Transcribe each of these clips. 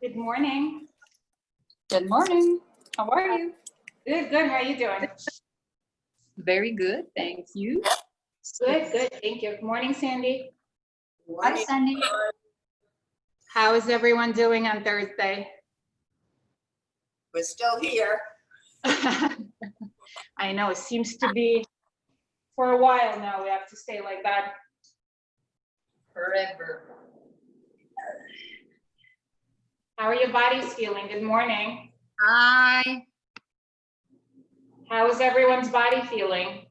Good morning. Good morning. How are you? Good, good. How are you doing? Very good, thank you. Good, good. Thank you. Good morning, Sandy. Hi, Sandy. How is everyone doing on Thursday? We're still here. I know it seems to be for a while now. We have to stay like that. Forever. How are your bodies feeling? Good morning. Hi. How is everyone's body feeling?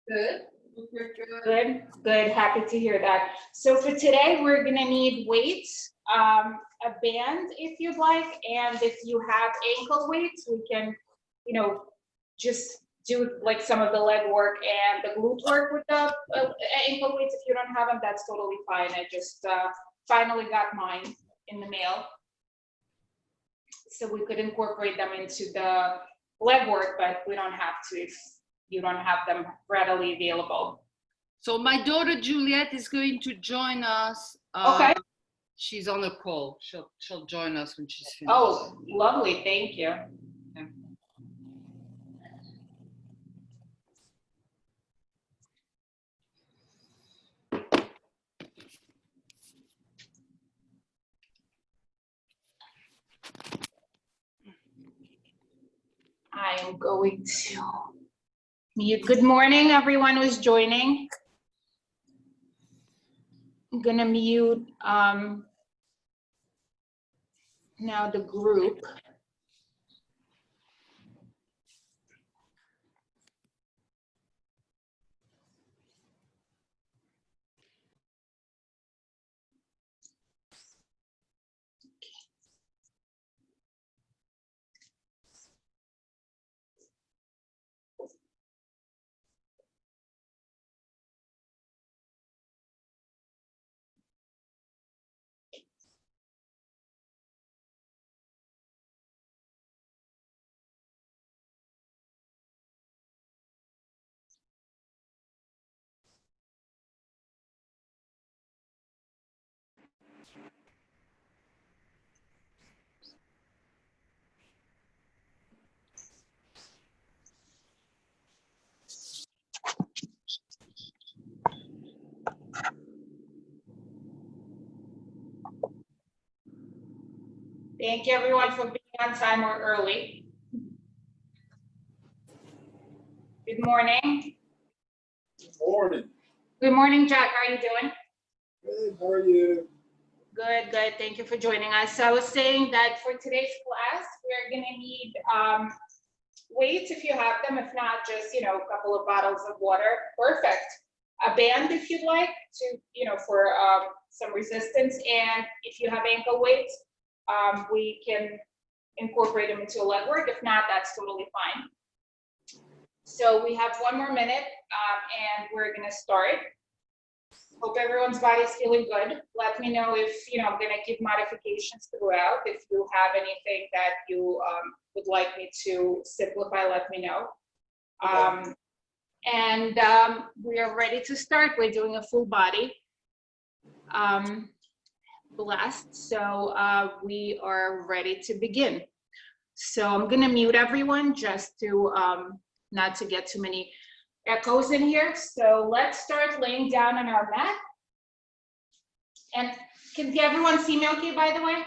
Good. Good, good. Happy to hear that. So for today, we're gonna need weights, a band if you'd like, and if you have ankle weights, we can, just do like some of the leg work and the glute work with the ankle weights. If you don't have them, that's totally fine. I just finally got mine in the mail, so we could incorporate them into the leg work, but we don't have to if you don't have them readily available. So my daughter Juliet is going to join us. Okay. She's on a call. She'll join us when she's finished. Oh, lovely. Thank you. Okay. I am going to mute. Good morning, everyone who's joining. I'm gonna mute now the group. Thank you everyone for being on time or early. Good morning. Morning. Good morning, Jack. How are you doing? Good. How are you? Good, good. Thank you for joining us. So I was saying that for today's class, we're gonna need weights if you have them. If not, just, a couple of bottles of water. Perfect. A band if you'd like to, for some resistance. And if you have ankle weights, we can incorporate them into a leg work. If not, that's totally fine. So we have 1 more minute and we're gonna start. Hope everyone's body's feeling good. Let me know if, I'm gonna give modifications throughout. If you have anything that you would like me to simplify, let me know. And we are ready to start. We're doing a full body blast. So we are ready to begin. So I'm gonna mute everyone just to not to get too many echoes in here. So let's start laying down on our mat. And can everyone see me okay, by the way?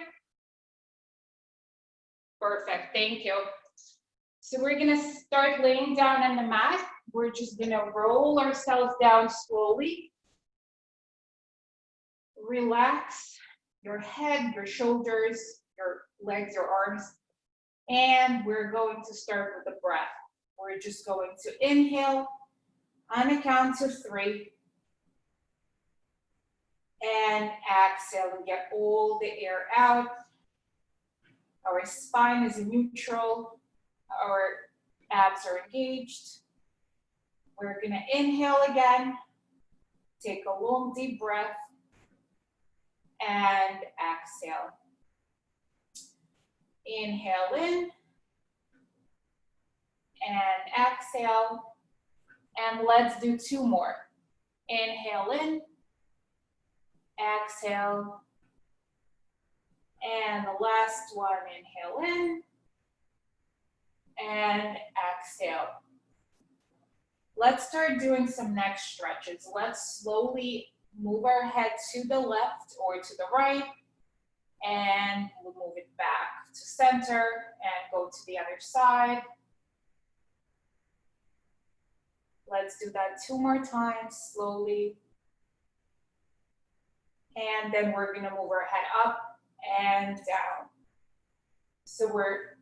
Perfect, thank you. So we're gonna start laying down on the mat. We're just gonna roll ourselves down slowly. Relax your head, your shoulders, your legs, your arms. And we're going to start with the breath. We're just going to inhale on a count of 3. And exhale and get all the air out. Our spine is neutral. Our abs are engaged. We're gonna inhale again. Take a long deep breath. And exhale. Inhale in. And exhale. And let's do 2 more. Inhale in. Exhale. And the last one, inhale in. And exhale. Let's start doing some neck stretches. Let's slowly move our head to the left or to the right. And we'll move it back to center and go to the other side. Let's do that 2 more times slowly. And then we're gonna move our head up and down. So we're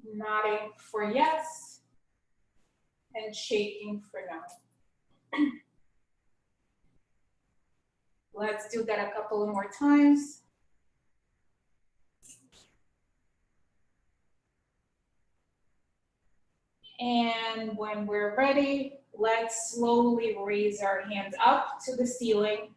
nodding for yes and shaking for no. Let's do that a couple of more times. And when we're ready, let's slowly raise our hands up to the ceiling.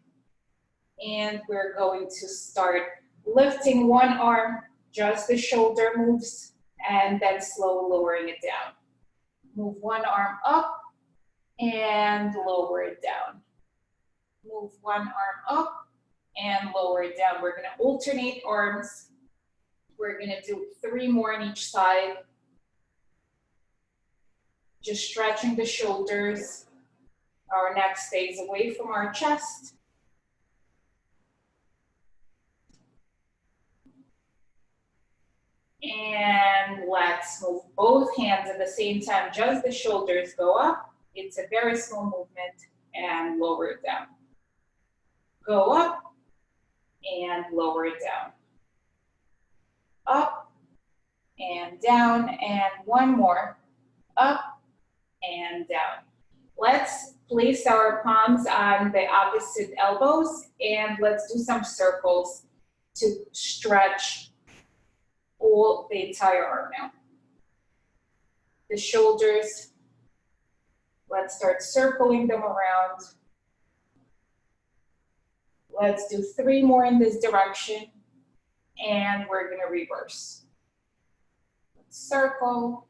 And we're going to start lifting one arm, just the shoulder moves, and then slow lowering it down. Move one arm up and lower it down. Move one arm up and lower it down. We're gonna alternate arms. We're gonna do 3 more on each side. Just stretching the shoulders. Our neck stays away from our chest. And let's move both hands at the same time, just the shoulders go up. It's a very small movement, and lower it down. Go up and lower it down. Up and down, and 1 more. Up and down. Let's place our palms on the opposite elbows, and let's do some circles to stretch all the entire arm now. The shoulders, let's start circling them around. Let's do 3 more in this direction, and we're gonna reverse. Let's circle.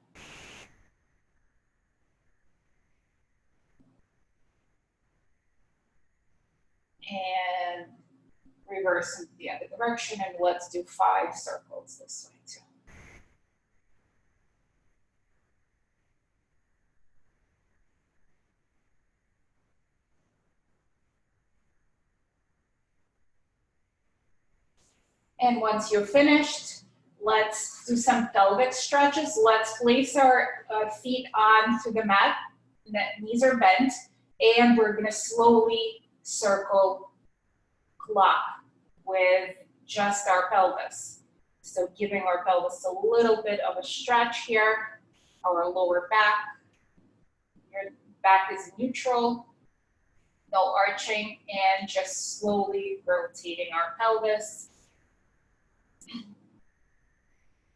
And reverse in the other direction, and let's do 5 circles this way too. And once you're finished, let's do some pelvic stretches. Let's place our feet onto the mat. Knees are bent, and we're gonna slowly circle clock with just our pelvis. So giving our pelvis a little bit of a stretch here, our lower back. Your back is neutral, no arching, and just slowly rotating our pelvis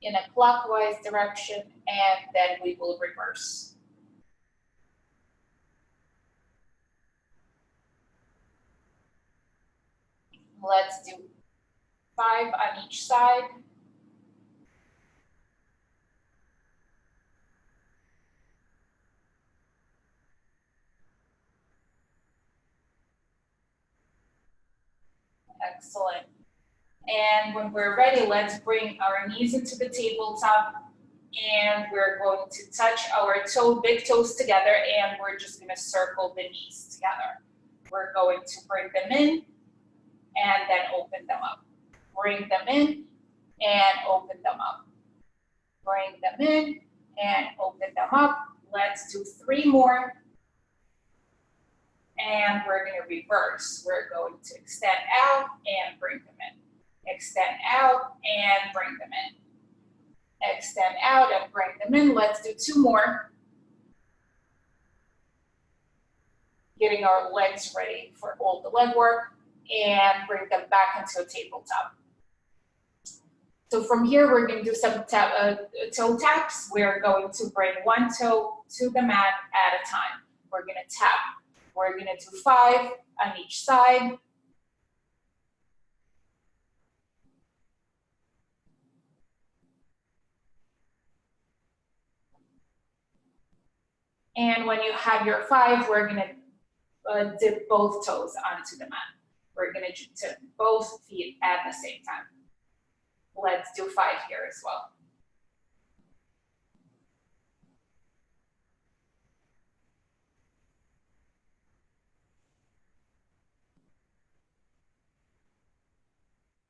in a clockwise direction, and then we will reverse. Let's do 5 on each side. Excellent. And when we're ready, let's bring our knees into the tabletop, and we're going to touch our big toes together, and we're just gonna circle the knees together. We're going to bring them in and then open them up. Bring them in and open them up. Bring them in and open them up. Let's do 3 more. And we're gonna reverse. We're going to extend out and bring them in. Extend out and bring them in. Extend out and bring them in. Let's do 2 more. Getting our legs ready for all the leg work, and bring them back into a tabletop. So from here, we're going to do some toe taps. We're going to bring 1 toe to the mat at a time. We're going to tap. We're going to do 5 on each side. And when you have your 5, we're going to dip both toes onto the mat. We're going to dip both feet at the same time. Let's do 5 here as well.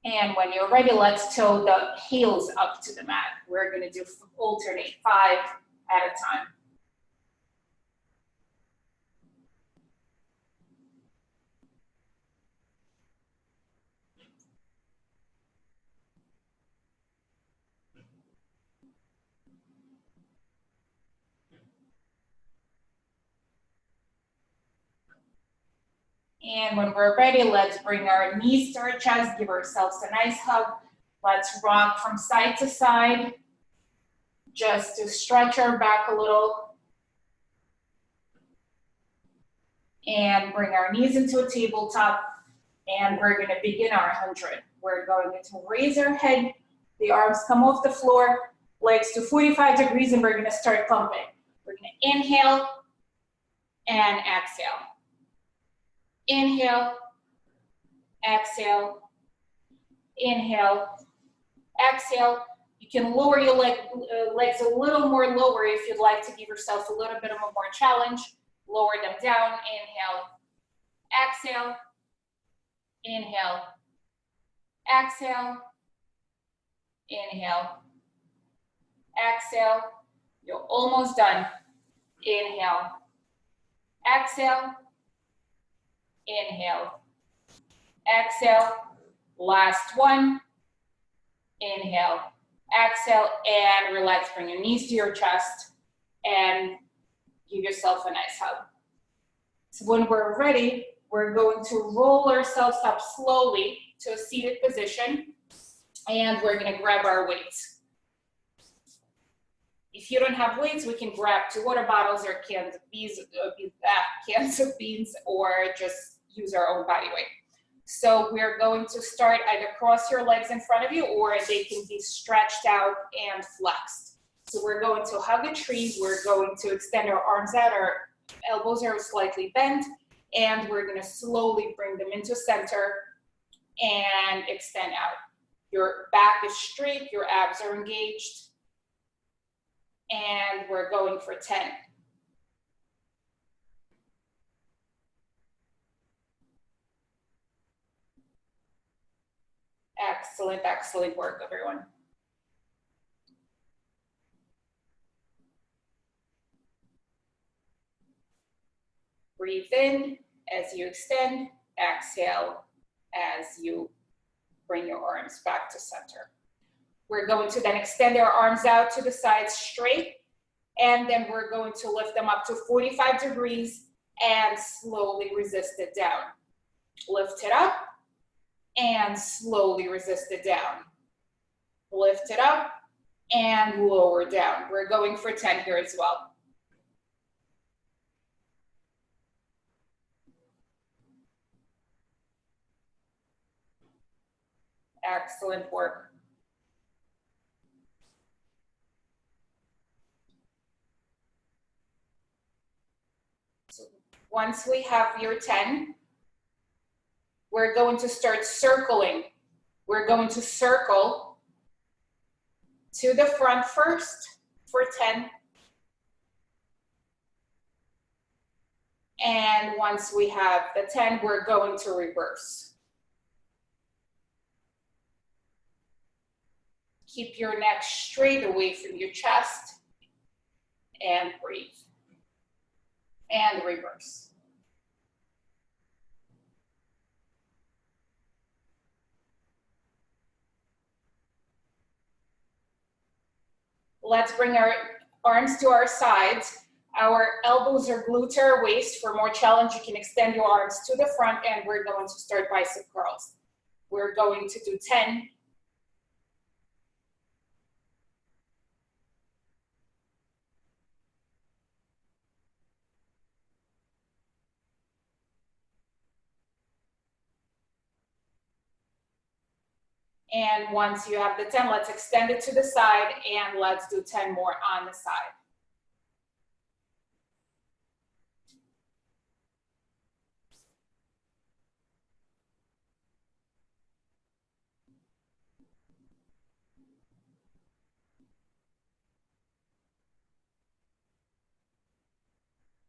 And when you're ready, let's toe the heels up to the mat. We're going to do alternate 5 at a time. And when we're ready, let's bring our knees to our chest, give ourselves a nice hug. Let's rock from side to side, just to stretch our back a little. And bring our knees into a tabletop, and we're gonna begin our 100. We're going to raise our head, the arms come off the floor, legs to 45 degrees, and we're gonna start pumping. We're gonna inhale and exhale. Inhale, exhale, inhale, exhale. You can lower your legs a little more lower if you'd like to give yourself a little bit of a more challenge. Lower them down, inhale, exhale, inhale, exhale, inhale, exhale. You're almost done. Inhale, exhale, inhale, exhale. Last one. Inhale, exhale, and relax. Bring your knees to your chest and give yourself a nice hug. So when we're ready, we're going to roll ourselves up slowly to a seated position, and we're gonna grab our weights. If you don't have weights, we can grab 2 water bottles or cans of beans, or just use our own body weight. So we're going to start either cross your legs in front of you, or they can be stretched out and flexed. So we're going to hug a tree. We're going to extend our arms out. Our elbows are slightly bent, and we're going to slowly bring them into center and extend out. Your back is straight, your abs are engaged, and we're going for 10. Excellent, excellent work, everyone. Breathe in as you extend, exhale as you bring your arms back to center. We're going to then extend our arms out to the sides straight, and then we're going to lift them up to 45 degrees and slowly resist it down. Lift it up and slowly resist it down. Lift it up and lower down. We're going for 10 here as well. Excellent work. So once we have your 10, we're going to start circling. We're going to circle to the front first for 10. And once we have the 10, we're going to reverse. Keep your neck straight away from your chest and breathe. And reverse. Let's bring our arms to our sides. Our elbows are glued to our waist. For more challenge, you can extend your arms to the front, and we're going to start bicep curls. We're going to do 10. And once you have the 10, let's extend it to the side, and let's do 10 more on the side.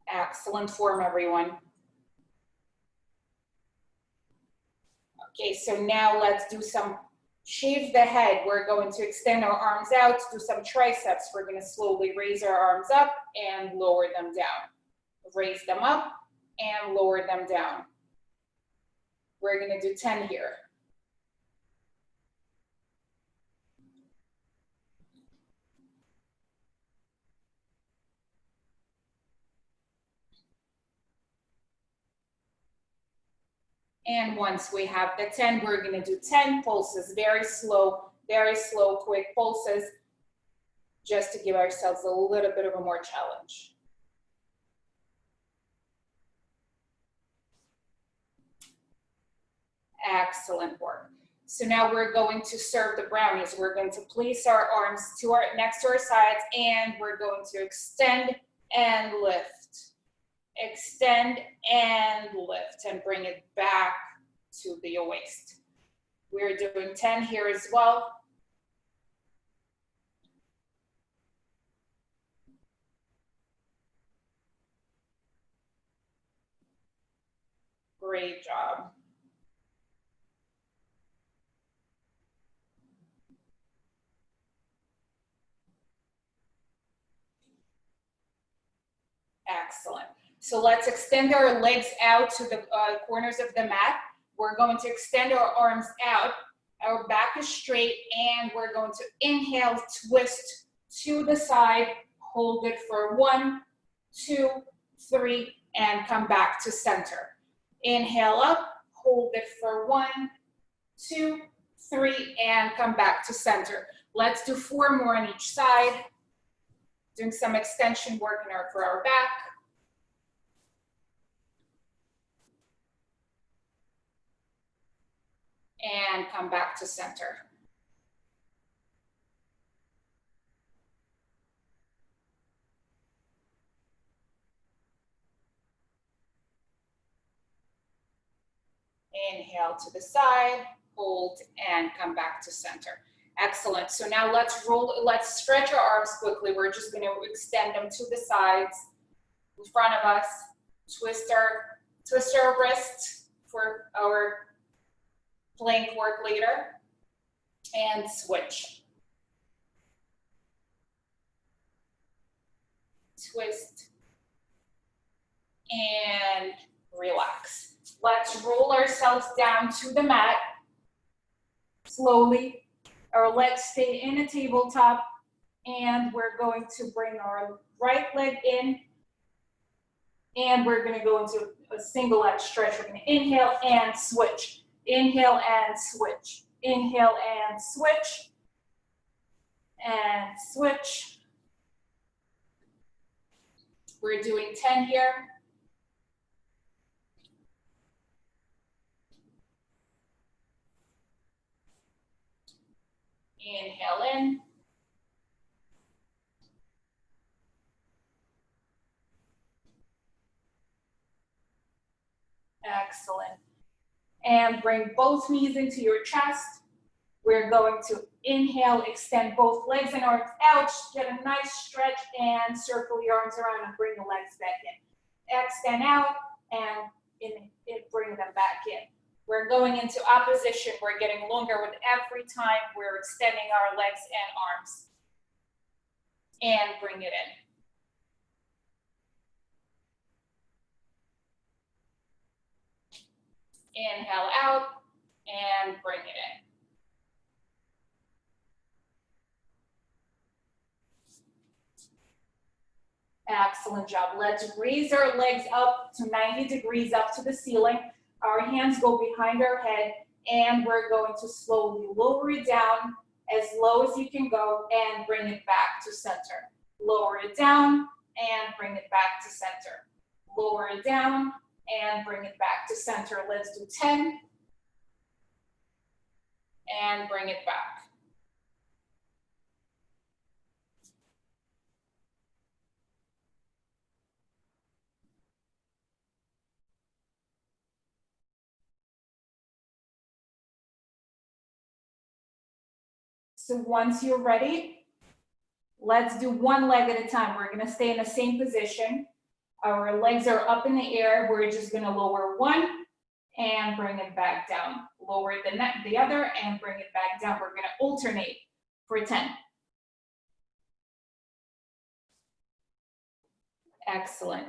Excellent form, everyone. Okay, so now let's do some shave the head. We're going to extend our arms out, do some triceps. We're going to slowly raise our arms up and lower them down. Raise them up and lower them down. We're going to do 10 here. And once we have the 10, we're going to do 10 pulses, very slow, quick pulses, just to give ourselves a little bit of a more challenge. Excellent work. So now we're going to serve the brownies. We're going to place our arms to next to our sides, and we're going to extend and lift. Extend and lift, and bring it back to the waist. We're doing 10 here as well. Great job. Excellent. So let's extend our legs out to the corners of the mat. We're going to extend our arms out. Our back is straight, and we're going to inhale, twist to the side, hold it for 1, 2, 3, and come back to center. Inhale up, hold it for 1, 2, 3, and come back to center. Let's do 4 more on each side. Doing some extension work for our back. And come back to center. Inhale to the side, hold, and come back to center. Excellent. So now let's stretch our arms quickly. We're just going to extend them to the sides in front of us. Twist our wrists for our plank work later. and switch. Twist and relax. Let's roll ourselves down to the mat slowly. Our legs stay in a tabletop, and we're going to bring our right leg in, and we're going to go into a single leg stretch. We're going to inhale and switch. Inhale and switch. Inhale and switch. And switch. We're doing 10 here. Inhale in. Excellent. And bring both knees into your chest. We're going to inhale, extend both legs and arms out, get a nice stretch, and circle your arms around and bring the legs back in. Extend out and bring them back in. We're going into opposition. We're getting longer with every time we're extending our legs and arms. And bring it in. Inhale out and bring it in. Excellent job. Let's raise our legs up to 90 degrees up to the ceiling. Our hands go behind our head, and we're going to slowly lower it down as low as you can go and bring it back to center. Lower it down and bring it back to center. Lower it down and bring it back to center. Let's do 10 and bring it back. So once you're ready, let's do one leg at a time. We're gonna stay in the same position. Our legs are up in the air. We're just gonna lower one and bring it back down. Lower the other and bring it back down. We're gonna alternate for 10. Excellent.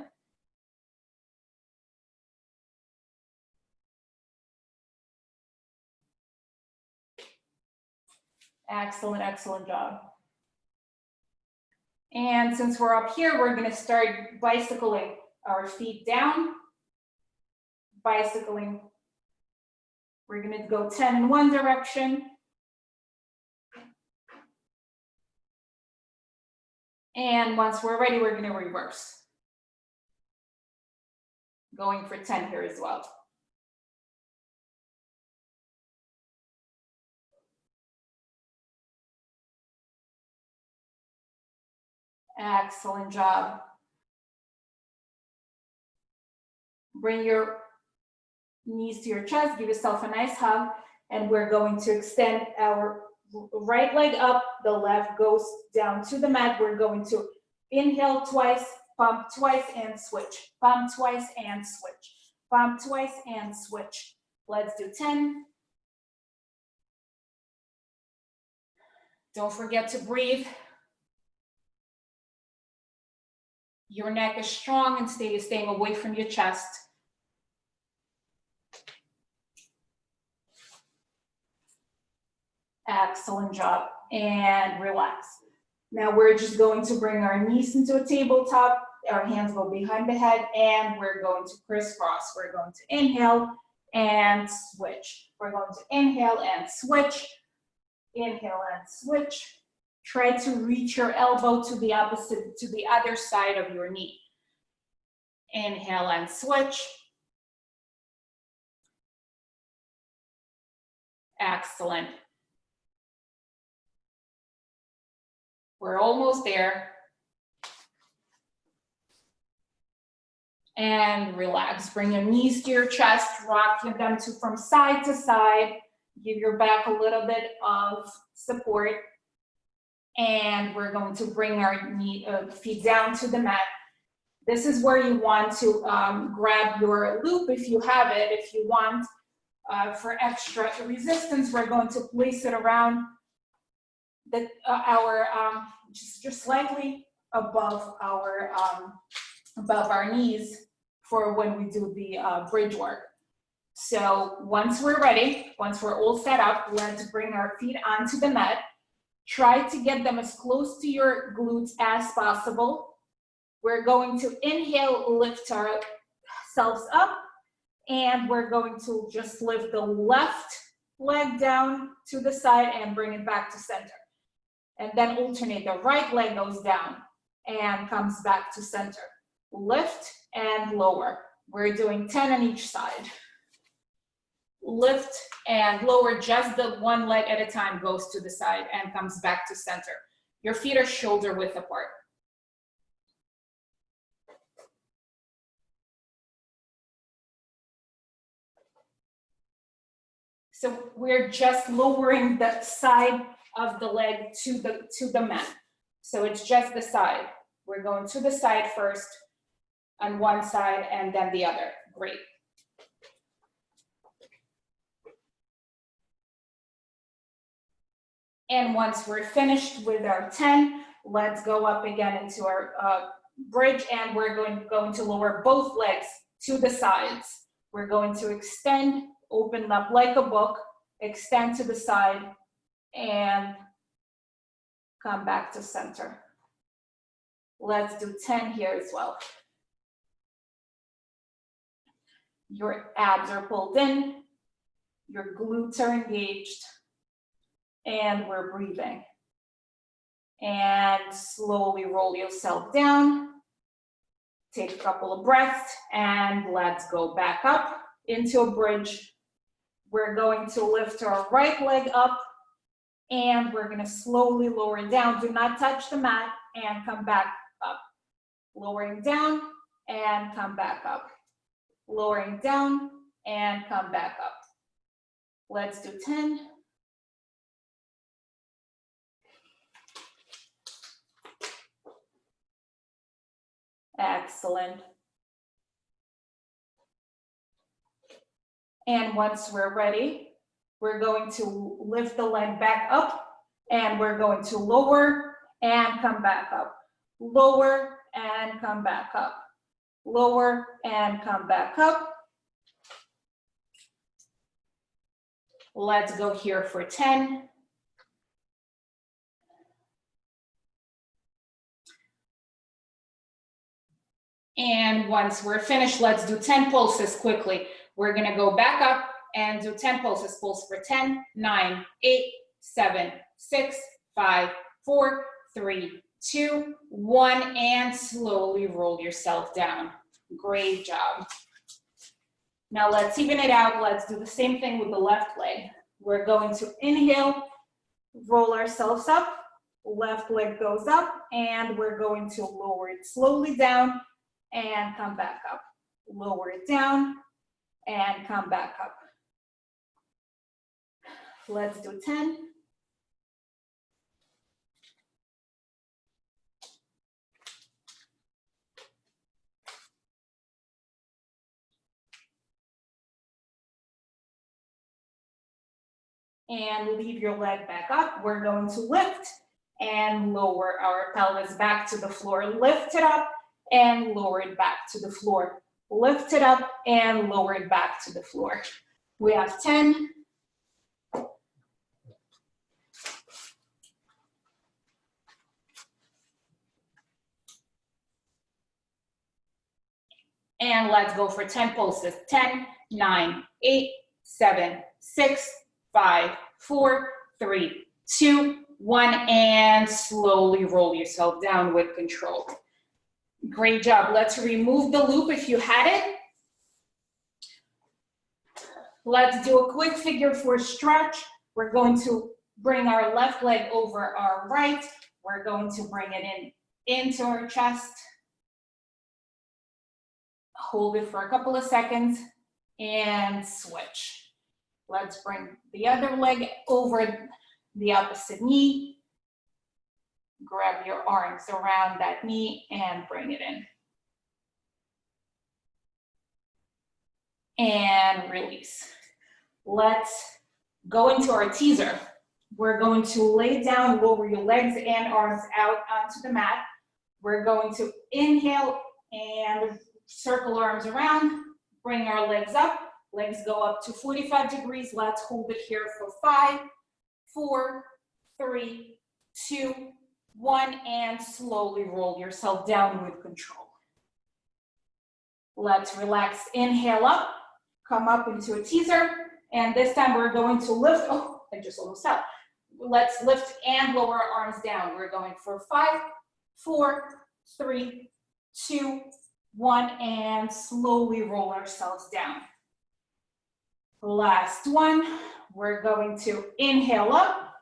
Excellent, excellent job. And since we're up here, we're gonna start bicycling our feet down, bicycling. We're gonna go 10 in one direction. And once we're ready, we're gonna reverse. Going for 10 here as well. Excellent job. Bring your knees to your chest, give yourself a nice hug, and we're going to extend our right leg up, the left goes down to the mat. We're going to inhale twice, pump twice, and switch. Pump twice and switch. Pump twice and switch. Let's do 10. Don't forget to breathe. Your neck is strong and staying away from your chest. Excellent job. And relax. Now we're just going to bring our knees into a tabletop. Our hands go behind the head, and we're going to crisscross. We're going to inhale and switch. We're going to inhale and switch. Inhale and switch. Try to reach your elbow to the other side of your knee. Inhale and switch. Excellent. We're almost there. And relax. Bring your knees to your chest. Rock them from side to side. Give your back a little bit of support. And we're going to bring our feet down to the mat. This is where you want to grab your loop if you have it. If you want, for extra resistance, we're going to place it around just slightly above our knees for when we do the bridge work. So once we're ready, once we're all set up, let's bring our feet onto the mat. Try to get them as close to your glutes as possible. We're going to inhale, lift ourselves up, and we're going to just lift the left leg down to the side and bring it back to center. And then alternate, the right leg goes down and comes back to center. Lift and lower. We're doing 10 on each side. Lift and lower, just the one leg at a time goes to the side and comes back to center. Your feet are shoulder width apart. So we're just lowering the side of the leg to the mat. So it's just the side. We're going to the side first on one side and then the other. Great. And once we're finished with our 10, let's go up again into our bridge, and we're going to lower both legs to the sides. We're going to extend, open up like a book, extend to the side, and come back to center. Let's do 10 here as well. Your abs are pulled in, your glutes are engaged, and we're breathing. And slowly roll yourself down. Take a couple of breaths, and let's go back up into a bridge. We're going to lift our right leg up, and we're going to slowly lower it down. Do not touch the mat, and come back up. Lowering down and come back up. Lowering down and come back up. Let's do 10. Excellent. And once we're ready, we're going to lift the leg back up, and we're going to lower and come back up. Lower and come back up. Lower and come back up. Let's go here for 10. And once we're finished, let's do 10 pulses quickly. We're gonna go back up and do 10 pulses. Pulse for 10, 9, 8, 7, 6, 5, 4, 3, 2, 1, and slowly roll yourself down. Great job. Now let's even it out. Let's do the same thing with the left leg. We're going to inhale, roll ourselves up, left leg goes up, and we're going to lower it slowly down and come back up. Lower it down and come back up. Let's do 10. And leave your leg back up. We're going to lift and lower our pelvis back to the floor. Lift it up and lower it back to the floor. Lift it up and lower it back to the floor. We have 10. And let's go for 10 pulses. 10, 9, 8, 7, 6, 5, 4, 3, 2, 1, and slowly roll yourself down with control. Great job. Let's remove the loop if you had it. Let's do a quick figure 4 stretch. We're going to bring our left leg over our right. We're going to bring it into our chest. Hold it for a couple of seconds and switch. Let's bring the other leg over the opposite knee. Grab your arms around that knee and bring it in. And release. Let's go into our teaser. We're going to lay down, lower your legs and arms out onto the mat. We're going to inhale and circle arms around, bring our legs up. Legs go up to 45 degrees. Let's hold it here for 5, 4, 3, 2, 1, and slowly roll yourself down with control. Let's relax. Inhale up, come up into a teaser, and this time we're going to lift. Oh, I just almost fell. Let's lift and lower our arms down. We're going for 5, 4, 3, 2, 1, and slowly roll ourselves down. Last one, we're going to inhale up,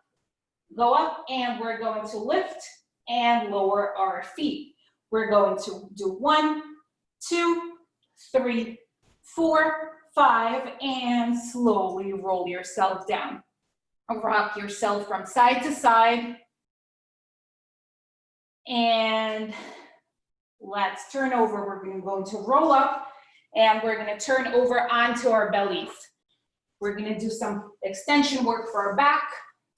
go up, and we're going to lift and lower our feet. We're going to do 1, 2, 3, 4, 5, and slowly roll yourself down. Rock yourself from side to side. And let's turn over. We're going to roll up and we're going to turn over onto our bellies. We're going to do some extension work for our back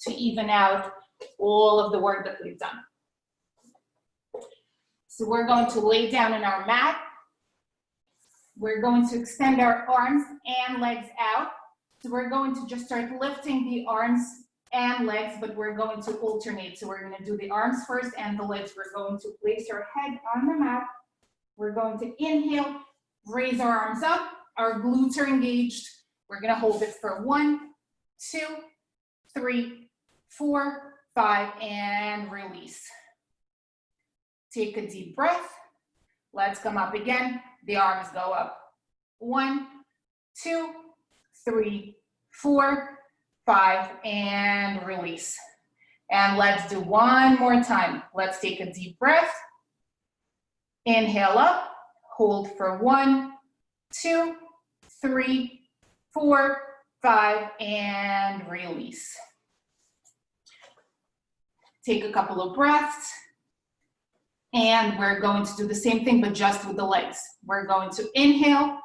to even out all of the work that we've done. So we're going to lay down on our mat. We're going to extend our arms and legs out. So we're going to just start lifting the arms and legs, but we're going to alternate. So we're going to do the arms first and the legs. We're going to place our head on the mat. We're going to inhale, raise our arms up. Our glutes are engaged. We're going to hold it for 1, 2, 3, 4, 5, and release. Take a deep breath. Let's come up again. The arms go up. 1, 2, 3, 4, 5, and release. And let's do one more time. Let's take a deep breath. Inhale up, hold for 1, 2, 3, 4, 5, and release. Take a couple of breaths. And we're going to do the same thing, but just with the legs. We're going to inhale,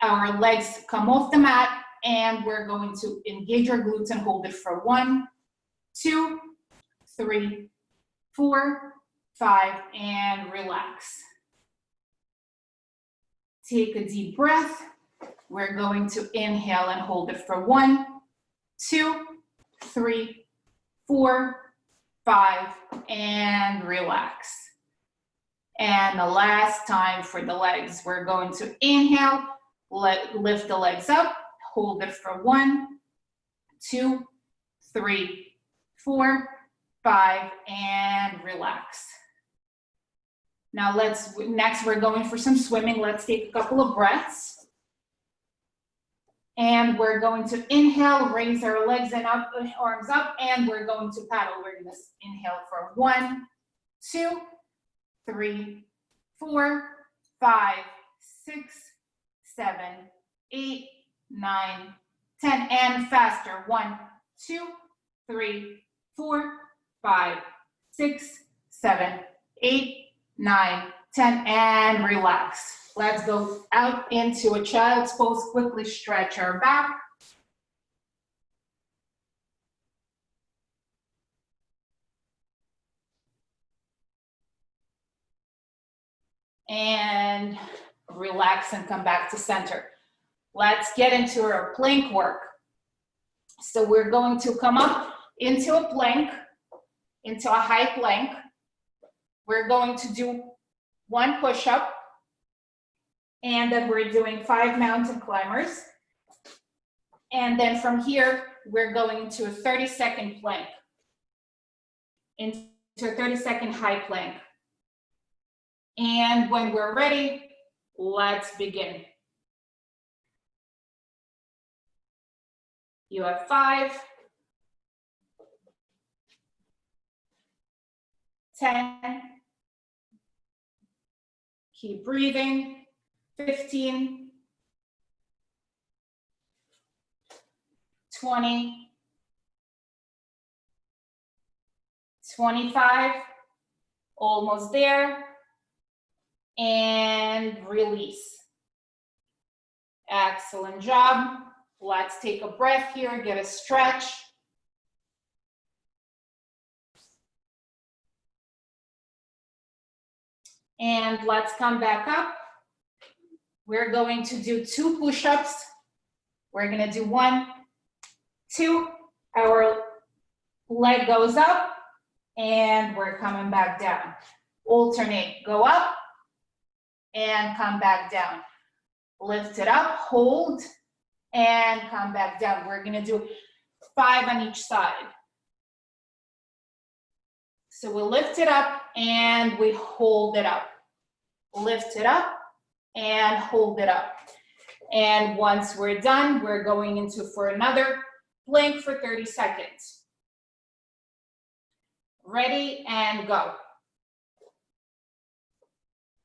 our legs come off the mat, and we're going to engage our glutes and hold it for 1, 2, 3, 4, 5, and relax. Take a deep breath. We're going to inhale and hold it for 1, 2, 3, 4, 5, and relax. And the last time for the legs, we're going to inhale, lift the legs up, hold it for 1, 2, 3, 4, 5, and relax. Now next we're going for some swimming. Let's take a couple of breaths. And we're going to inhale, raise our legs and up, arms up, and we're going to paddle. We're going to inhale for 1, 2, 3, 4, 5, 6, 7, 8, 9, 10, and faster. 1, 2, 3, 4, 5, 6, 7, 8, 9, 10, and relax. Let's go out into a child's pose. Quickly stretch our back. And relax and come back to center. Let's get into our plank work. So we're going to come up into a plank, into a high plank. We're going to do 1 push-up. And then we're doing 5 mountain climbers. And then from here, we're going to a 30-second plank, into a 30-second high plank. And when we're ready, let's begin. You have 5, 10, keep breathing. 15, 20, 25, almost there, and release. Excellent job. Let's take a breath here, get a stretch. And let's come back up. We're going to do 2 push-ups. We're gonna do 1, 2. Our leg goes up and we're coming back down. Alternate, go up and come back down. Lift it up, hold, and come back down. We're gonna do 5 on each side. So we lift it up and we hold it up. Lift it up and hold it up. And once we're done, we're going into for another plank for 30 seconds. Ready and go.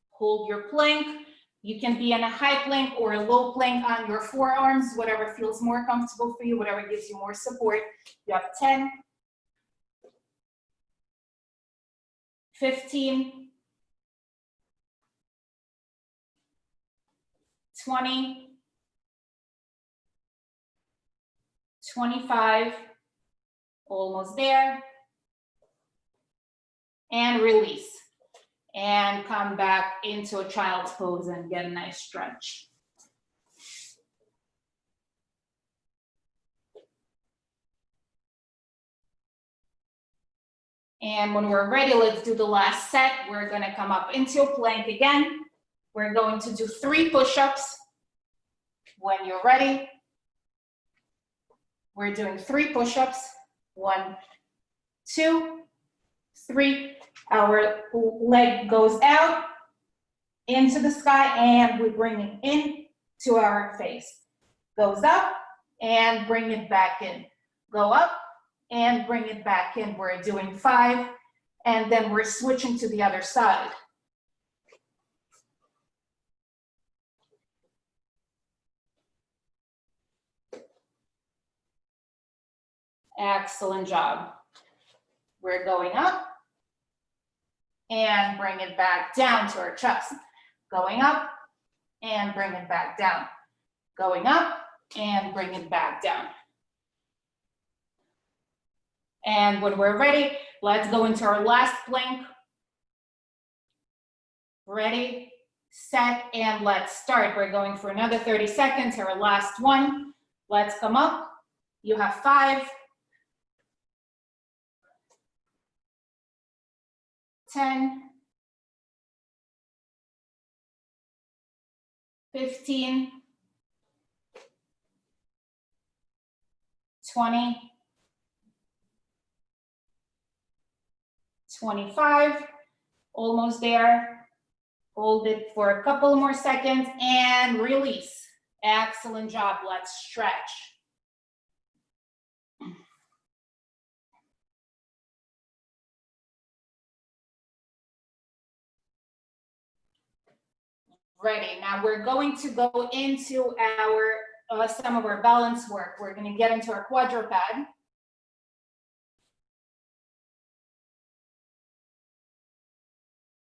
Hold your plank. You can be in a high plank or a low plank on your forearms, whatever feels more comfortable for you, whatever gives you more support. You have 10, 15, 20, 25, almost there, and release. And come back into a child's pose and get a nice stretch. And when we're ready, let's do the last set. We're gonna come up into a plank again. We're going to do 3 push-ups. When you're ready, we're doing 3 push-ups. 1, 2, 3. Our leg goes out into the sky and we bring it in to our face. Goes up and bring it back in. Go up and bring it back in. We're doing 5 and then we're switching to the other side. Excellent job. We're going up and bring it back down to our chest. Going up and bring it back down. Going up and bring it back down. And when we're ready, let's go into our last plank. Ready, set, and let's start. We're going for another 30 seconds, our last one. Let's come up. You have 5, 10, 15, 20, 25, almost there. Hold it for a couple more seconds and release. Excellent job. Let's stretch. Ready. Now we're going to go into our some of our balance work. We're going to get into our quadruped.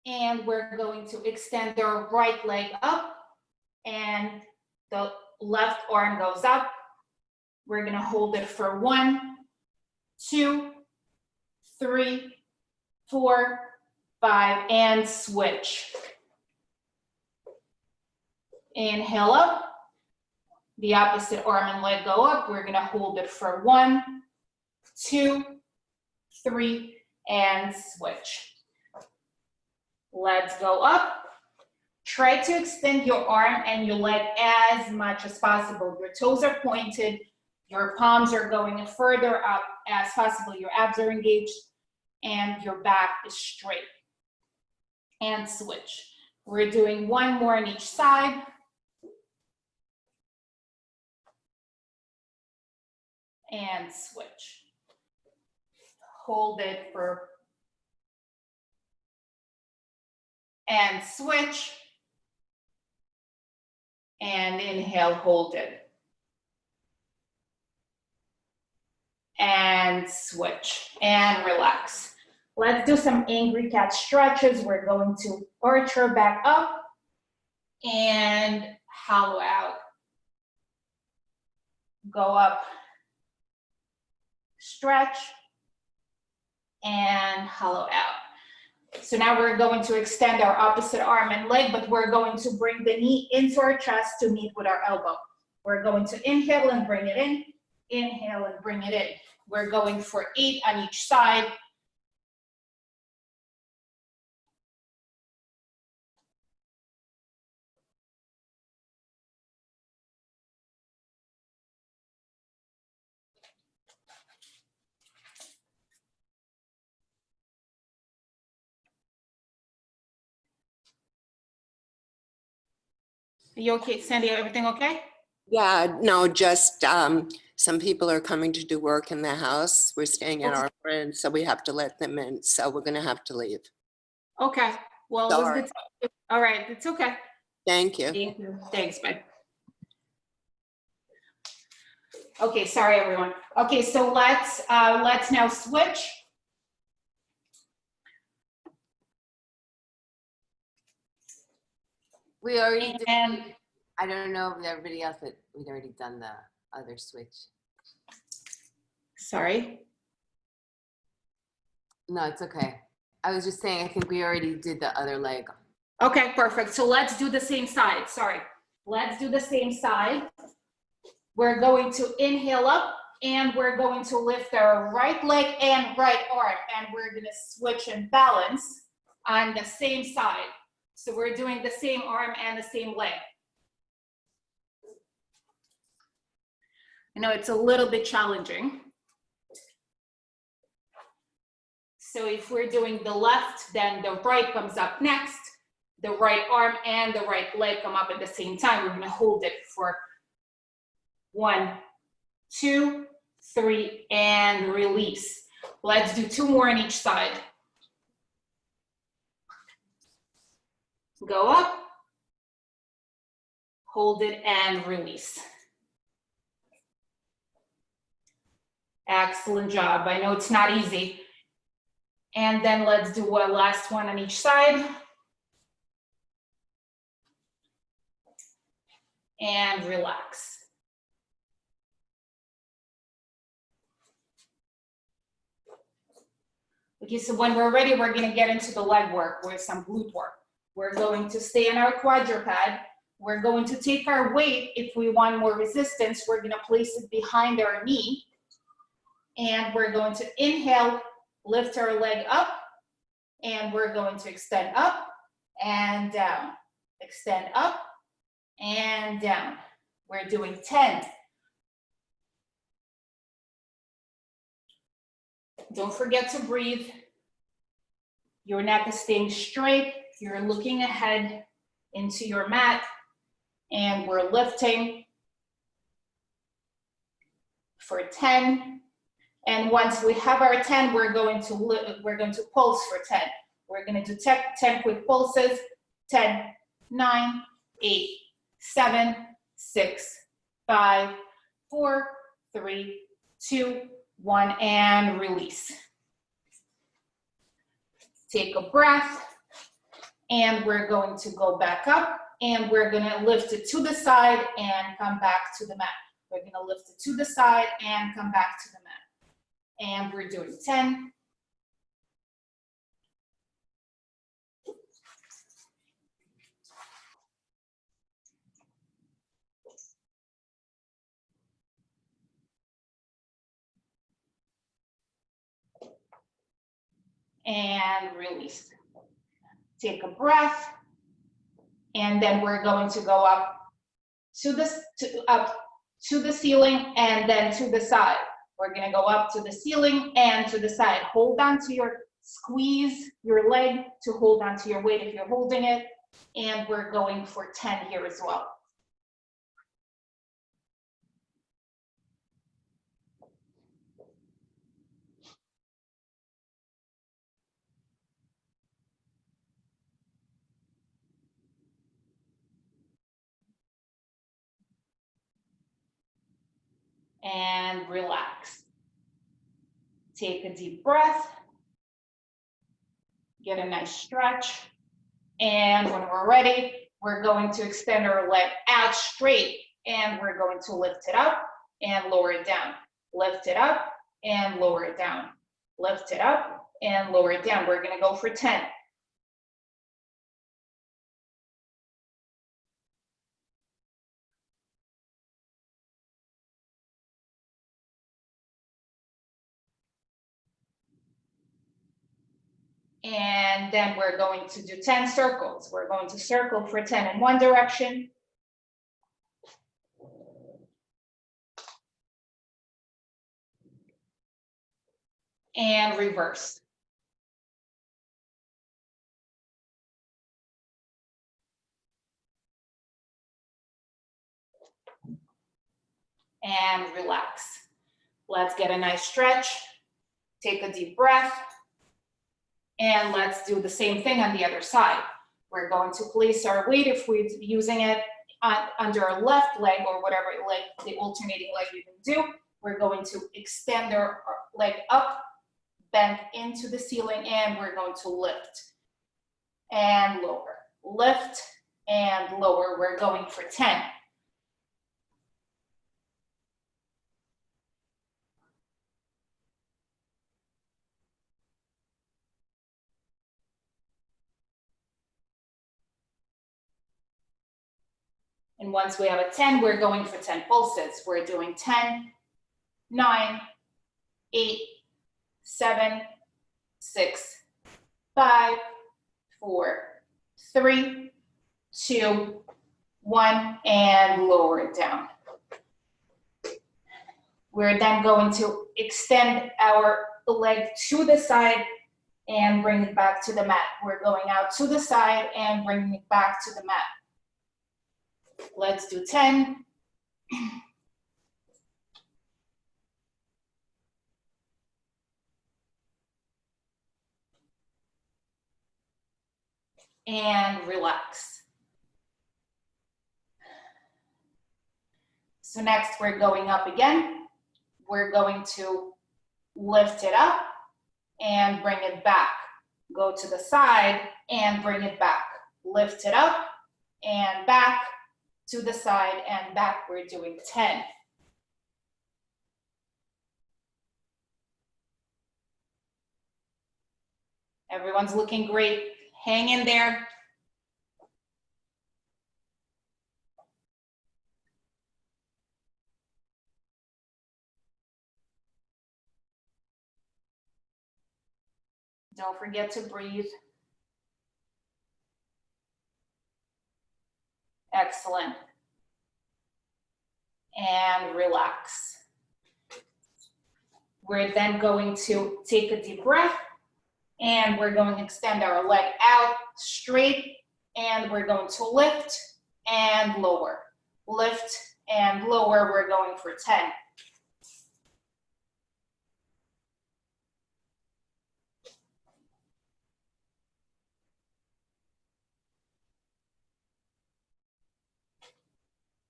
And we're going to extend our right leg up and the left arm goes up. We're going to hold it for 1, 2, 3, 4, 5, and switch. Inhale up. The opposite arm and leg go up. We're going to hold it for 1, 2, 3, and switch. Let's go up. Try to extend your arm and your leg as much as possible. Your toes are pointed. Your palms are going further up as possible. Your abs are engaged and your back is straight. And switch. We're doing 1 more on each side. And switch. Hold it for, and switch. And inhale, hold it. And switch, and relax. Let's do some angry cat stretches. We're going to arch our back up and hollow out. go up, stretch, and hollow out. So now we're going to extend our opposite arm and leg, but we're going to bring the knee into our chest to meet with our elbow. We're going to inhale and bring it in, inhale and bring it in. We're going for 8 on each side. Are you okay, Sandy? Everything okay? Yeah, no, just some people are coming to do work in the house. We're staying at our friends, so we have to let them in. So we're gonna have to leave. Okay. Well, it was Sorry. good. All right, it's okay. Thank you. Thank you. Thanks, bye. Okay, sorry, everyone. Okay, so let's now switch. We already did, And I don't know if everybody else, but we'd already done the other switch. sorry. No, it's okay. I was just saying, I think we already did the other leg. Okay, perfect. So let's do the same side. Sorry. Let's do the same side. We're going to inhale up and we're going to lift our right leg and right arm, and we're going to switch and balance on the same side. So we're doing the same arm and the same leg. I know it's a little bit challenging. So if we're doing the left, then the right comes up next. The right arm and the right leg come up at the same time. We're going to hold it for 1, 2, 3, and release. Let's do 2 more on each side. Go up, hold it, and release. Excellent job. I know it's not easy. And then let's do a last one on each side. And relax. Okay, so when we're ready, we're going to get into the leg work with some glute work. We're going to stay in our quadruped. We're going to take our weight. If we want more resistance, we're going to place it behind our knee. And we're going to inhale, lift our leg up, and we're going to extend up and down. Extend up and down. We're doing 10. Don't forget to breathe. Your neck is staying straight. You're looking ahead into your mat, and we're lifting for 10. And once we have our 10, we're going to pulse for 10. We're going to do 10 quick pulses. 10, 9, 8, 7, 6, 5, 4, 3, 2, 1, and release. Take a breath, and we're going to go back up, and we're going to lift it to the side and come back to the mat. We're going to lift it to the side and come back to the mat. And we're doing 10. And release. Take a breath, and then we're going to go up to the ceiling and then to the side. We're going to go up to the ceiling and to the side. Hold on to squeeze your leg to hold on to your weight if you're holding it. And we're going for 10 here as well. And relax. Take a deep breath. Get a nice stretch. And when we're ready, we're going to extend our leg out straight, and we're going to lift it up. and lower it down. Lift it up and lower it down. Lift it up and lower it down. We're gonna go for 10. And then we're going to do 10 circles. We're going to circle for 10 in one direction. And reverse. And relax. Let's get a nice stretch. Take a deep breath. And let's do the same thing on the other side. We're going to place our weight, if we're using it under our left leg or whatever leg, the alternating leg you can do. We're going to extend our leg up, bend into the ceiling, and we're going to lift and lower. Lift and lower. We're going for 10. And once we have a 10, we're going for 10 pulses. We're doing 10, 9, 8, 7, 6, 5, 4, 3, 2, 1, and lower it down. We're then going to extend our leg to the side and bring it back to the mat. We're going out to the side and bringing it back to the mat. Let's do 10. And relax. So next we're going up again. We're going to lift it up and bring it back. Go to the side and bring it back. Lift it up and back to the side and back. We're doing 10. Everyone's looking great. Hang in there. Don't forget to breathe. Excellent. And relax. We're then going to take a deep breath and we're going to extend our leg out straight and we're going to lift and lower. Lift and lower. We're going for 10.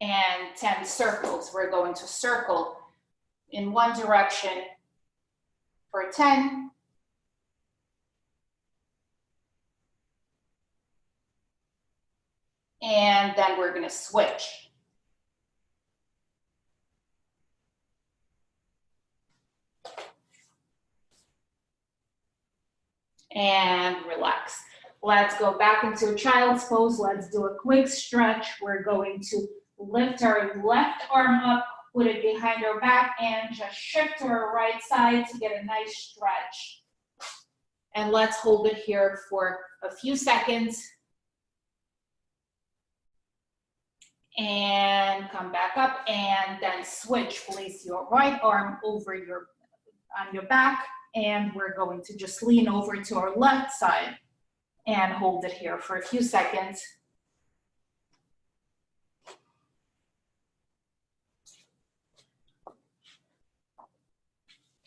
And 10 circles. We're going to circle in one direction for 10. And then we're going to switch. And relax. Let's go back into child's pose. Let's do a quick stretch. We're going to lift our left arm up, put it behind our back, and just shift to our right side to get a nice stretch. And let's hold it here for a few seconds. And come back up and then switch. Place your right arm over on your back, and we're going to just lean over to our left side and hold it here for a few seconds.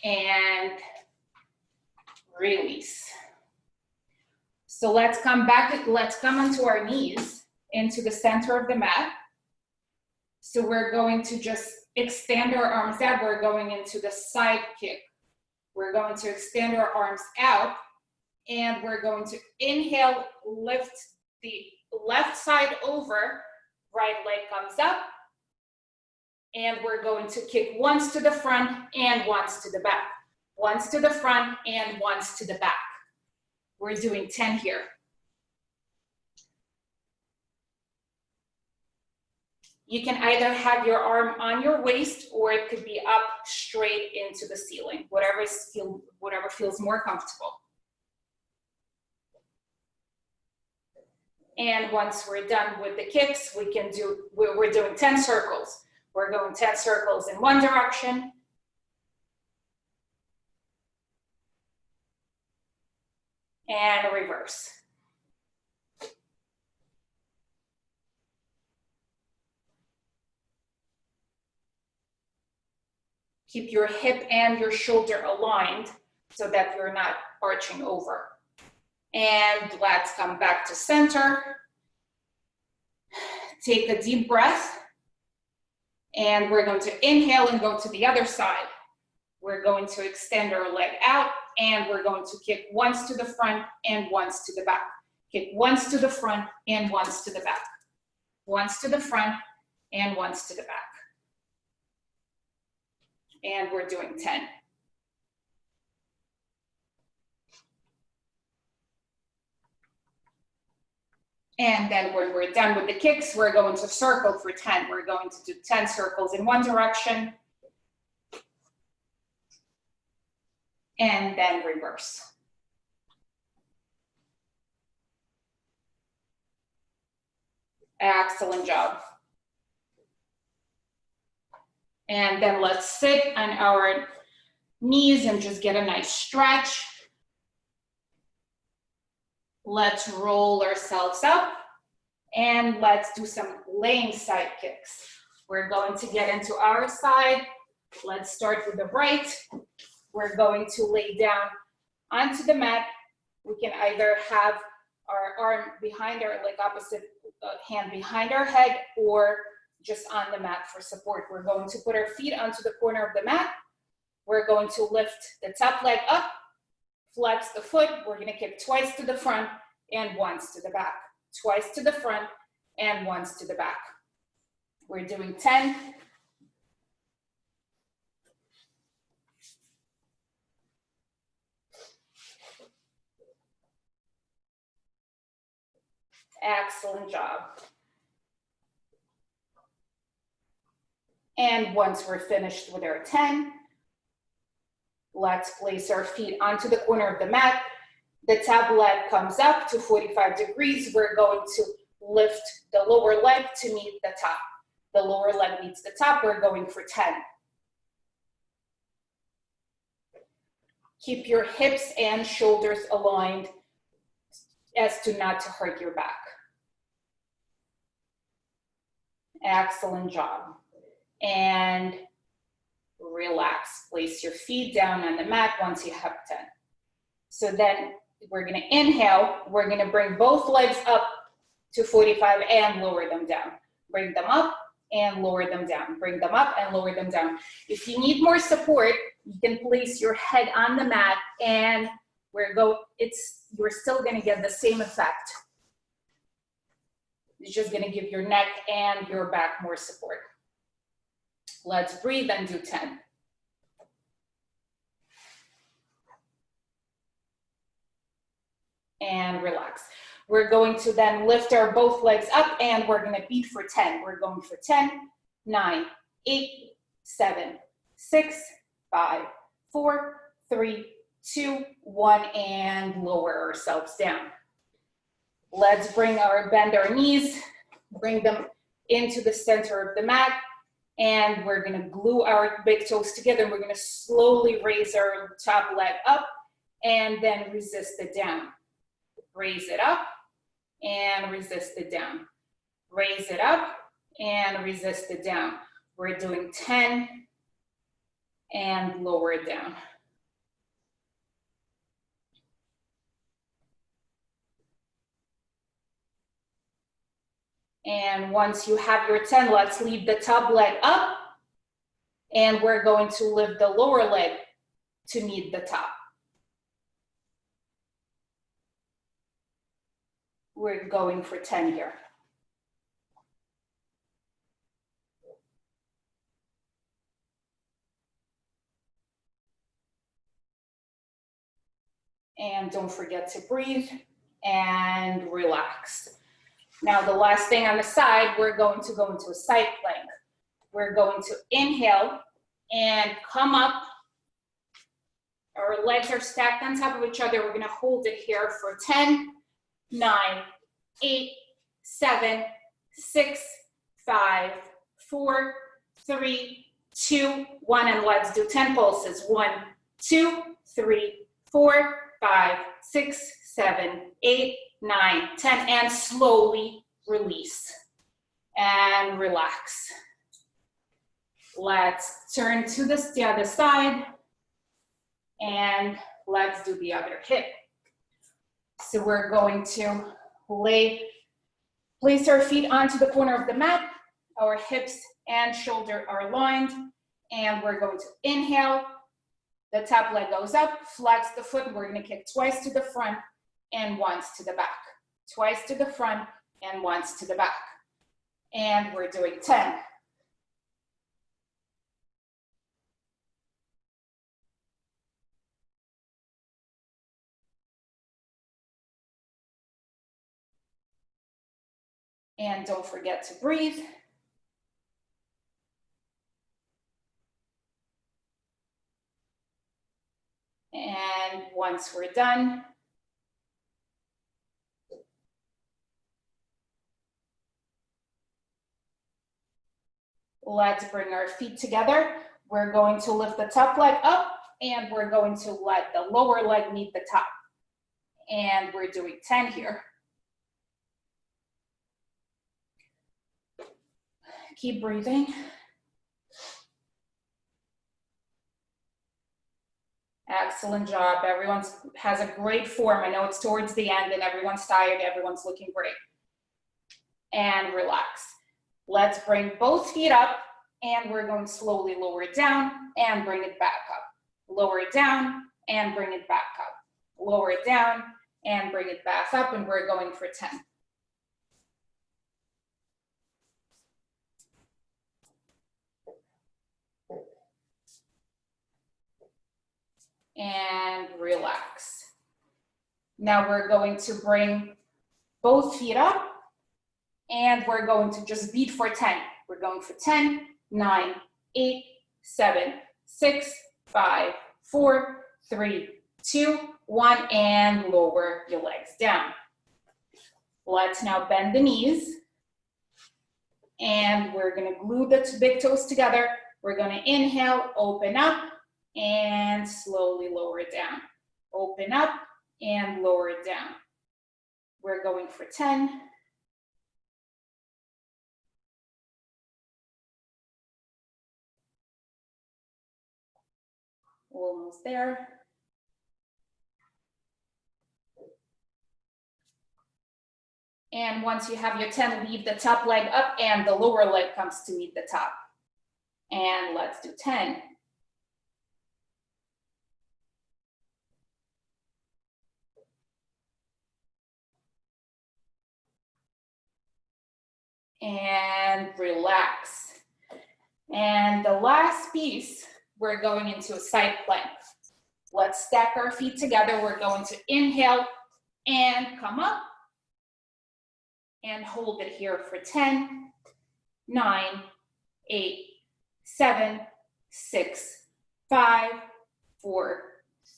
And release. So let's come back, let's come onto our knees into the center of the mat. So we're going to just extend our arms out. We're going into the side kick. We're going to extend our arms out and we're going to inhale, lift the left side over, right leg comes up, And we're going to kick once to the front and once to the back. Once to the front and once to the back. We're doing 10 here. You can either have your arm on your waist or it could be up straight into the ceiling, whatever feels more comfortable. And once we're done with the kicks, we're doing 10 circles. We're going 10 circles in one direction. And reverse. Keep your hip and your shoulder aligned so that you're not arching over. And let's come back to center. Take a deep breath. And we're going to inhale and go to the other side. We're going to extend our leg out and we're going to kick once to the front and once to the back. Kick once to the front and once to the back. Once to the front and once to the back. And we're doing 10. And then when we're done with the kicks, we're going to circle for 10. We're going to do 10 circles in one direction. And then reverse. Excellent job. And then let's sit on our knees and just get a nice stretch. Let's roll ourselves up and let's do some laying side kicks. We're going to get into our side. Let's start with the right. We're going to lay down onto the mat. We can either have our arm behind our, like opposite hand behind our head, or just on the mat for support. We're going to put our feet onto the corner of the mat. We're going to lift the top leg up, flex the foot. We're going to kick twice to the front and once to the back. Twice to the front and once to the back. We're doing 10. Excellent job. And once we're finished with our 10, let's place our feet onto the corner of the mat. The top leg comes up to 45 degrees. We're going to lift the lower leg to meet the top. The lower leg meets the top. We're going for 10. Keep your hips and shoulders aligned as to not to hurt your back. Excellent job. And relax. Place your feet down on the mat once you have 10. So then we're going to inhale. We're going to bring both legs up to 45 and lower them down. Bring them up and lower them down. Bring them up and lower them down. If you need more support, you can place your head on the mat and you're still going to get the same effect. It's just going to give your neck and your back more support. Let's breathe and do 10. And relax. We're going to then lift our both legs up and we're going to beat for 10. We're going for 10, 9, 8, 7, 6, 5, 4, 3, 2, 1, and lower ourselves down. Let's bend our knees, bring them into the center of the mat, and we're going to glue our big toes together. We're going to slowly raise our top leg up and then resist it down. Raise it up and resist it down. Raise it up and resist it down. We're doing 10 and lower it down. And once you have your 10, let's leave the top leg up and we're going to lift the lower leg to meet the top. We're going for 10 here. And don't forget to breathe and relax. Now, the last thing on the side, we're going to go into a side plank. We're going to inhale and come up. Our legs are stacked on top of each other. We're gonna hold it here for 10, 9, 8, 7, 6, 5, 4, 3, 2, 1, and let's do 10 pulses. 1, 2, 3, 4, 5, 6, 7, 8, 9, 10, and slowly release and relax. Let's turn to the other side and let's do the other hip. So we're going to place our feet onto the corner of the mat. Our hips and shoulder are aligned, and we're going to inhale. The top leg goes up, flex the foot. We're going to kick twice to the front and once to the back. Twice to the front and once to the back. And we're doing 10. And don't forget to breathe. And once we're done, let's bring our feet together. We're going to lift the top leg up and we're going to let the lower leg meet the top. And we're doing 10 here. Keep breathing. Excellent job. Everyone has a great form. I know it's towards the end and everyone's tired. Everyone's looking great. And relax. Let's bring both feet up and we're going to slowly lower it down and bring it back up. Lower it down and bring it back up. Lower it down and bring it back up, and we're going for 10. And relax. Now we're going to bring both feet up and we're going to just beat for 10. We're going for 10, 9, 8, 7, 6, 5, 4, 3, 2, 1, and lower your legs down. Let's now bend the knees and we're gonna glue the big toes together. We're gonna inhale, open up, and slowly lower it down. Open up and lower it down. We're going for 10. Almost there. And once you have your 10, leave the top leg up and the lower leg comes to meet the top. And let's do 10. And relax. And the last piece, we're going into a side plank. Let's stack our feet together. We're going to inhale and come up and hold it here for 10, 9, 8, 7, 6, 5, 4,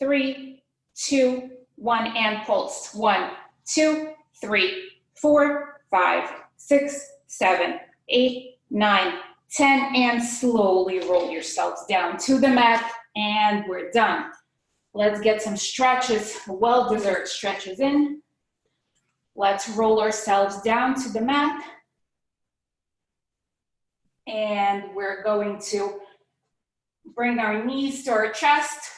3, 2, 1, and pulse. 1, 2, 3, 4, 5, 6, 7, 8, 9, 10, and slowly roll yourselves down to the mat, and we're done. Let's get some stretches, well-deserved stretches in. Let's roll ourselves down to the mat. And we're going to bring our knees to our chest.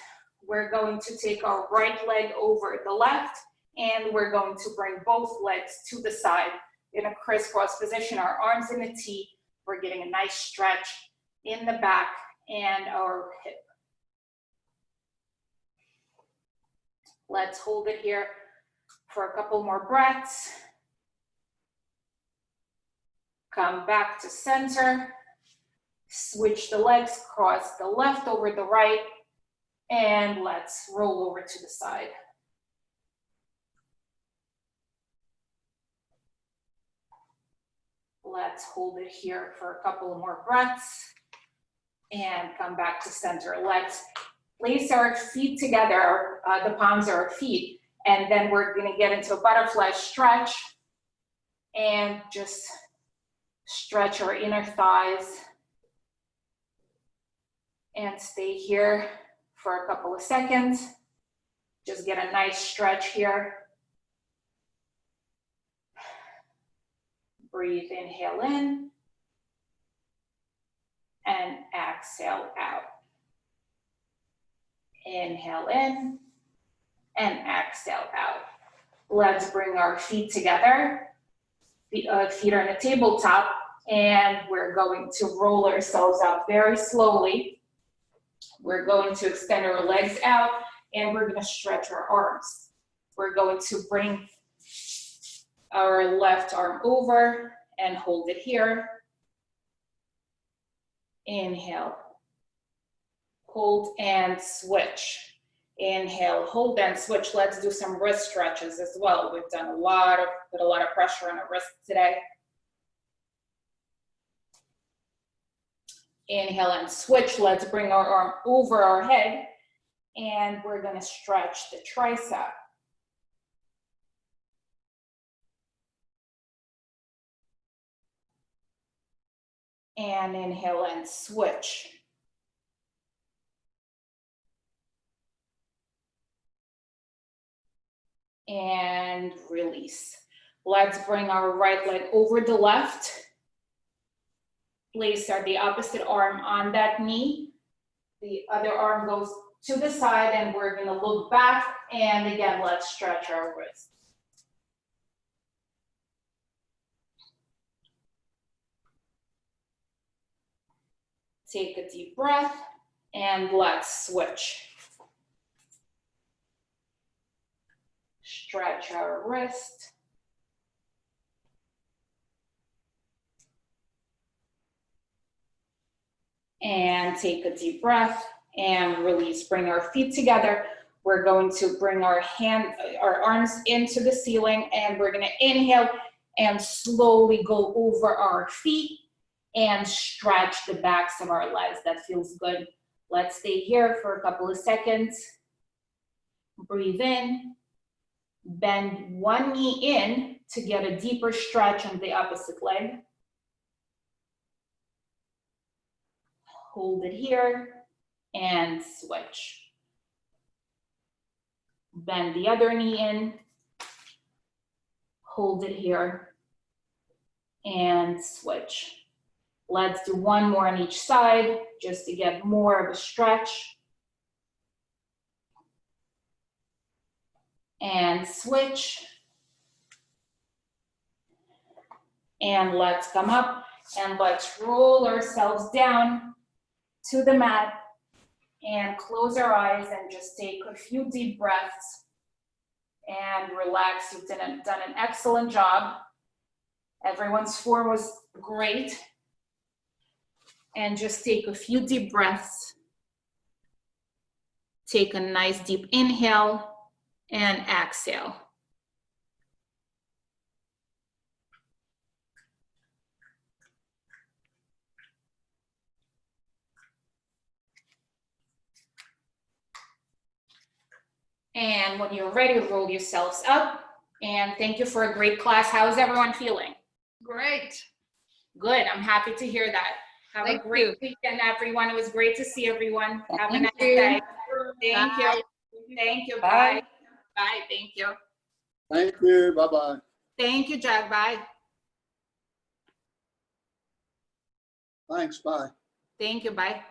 We're going to take our right leg over the left, and we're going to bring both legs to the side in a crisscross position, our arms in a T. We're getting a nice stretch in the back and our hip. Let's hold it here for a couple more breaths. Come back to center. Switch the legs, cross the left over the right, and let's roll over to the side. Let's hold it here for a couple more breaths and come back to center. Let's place our feet together, the palms of our feet, and then we're gonna get into a butterfly stretch and just stretch our inner thighs and stay here for a couple of seconds. Just get a nice stretch here. Breathe, inhale in and exhale out. Inhale in and exhale out. Let's bring our feet together. Feet are on the tabletop, and we're going to roll ourselves up very slowly. We're going to extend our legs out, and we're going to stretch our arms. We're going to bring our left arm over and hold it here. Inhale, hold and switch. Inhale, hold and switch. Let's do some wrist stretches as well. We've done put a lot of pressure on our wrists today. Inhale and switch. Let's bring our arm over our head, and we're gonna stretch the tricep. And inhale and switch. And release. Let's bring our right leg over the left. Place the opposite arm on that knee. The other arm goes to the side, and we're gonna look back, and again, let's stretch our wrists. Take a deep breath, and let's switch. Stretch our wrist. And take a deep breath and release. Bring our feet together. We're going to bring our arms into the ceiling, and we're gonna inhale and slowly go over our feet and stretch the backs of our legs. That feels good. Let's stay here for a couple of seconds. Breathe in. Bend one knee in to get a deeper stretch on the opposite leg. Hold it here and switch. Bend the other knee in. Hold it here and switch. Let's do one more on each side just to get more of a stretch. And switch. And let's come up and let's roll ourselves down to the mat and close our eyes and just take a few deep breaths and relax. You've done an excellent job. Everyone's form was great. And just take a few deep breaths. Take a nice deep inhale and exhale. And when you're ready, roll yourselves up. And thank you for a great class. How's everyone feeling? Great. Good, I'm happy to hear that. Have Thank a great you. weekend, everyone. It was great to see everyone. Have a Thank nice you. day. Thank Bye. you. Thank you. Bye. Bye. Bye. Thank you. Thank you. Bye-bye. Thank you, Jack. Bye. Thanks. Bye. Thank you. Bye.